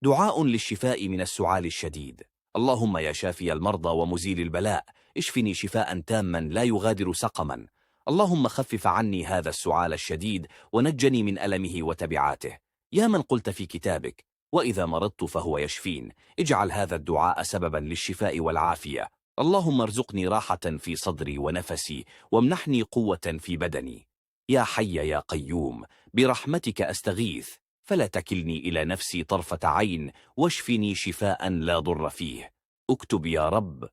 دعاء للشفاء من السعال الشديد. اللهم يا شافي المرضى ومزيل البلاء، اشفني شفاء تاما لا يغادر سقما. اللهم خفف عني هذا السعال الشديد ونجني من ألمه وتبعاته. يا من قلت في كتابك: وإذا مرضت فهو يشفين، اجعل هذا الدعاء سببا للشفاء والعافية. اللهم ارزقني راحة في صدري ونفسي، وامنحني قوة في بدني. يا حي يا قيوم، برحمتك أستغيث، فلا تكلني إلى نفسي طرفة عين، واشفني شفاء لا ضر فيه. اكتب يا رب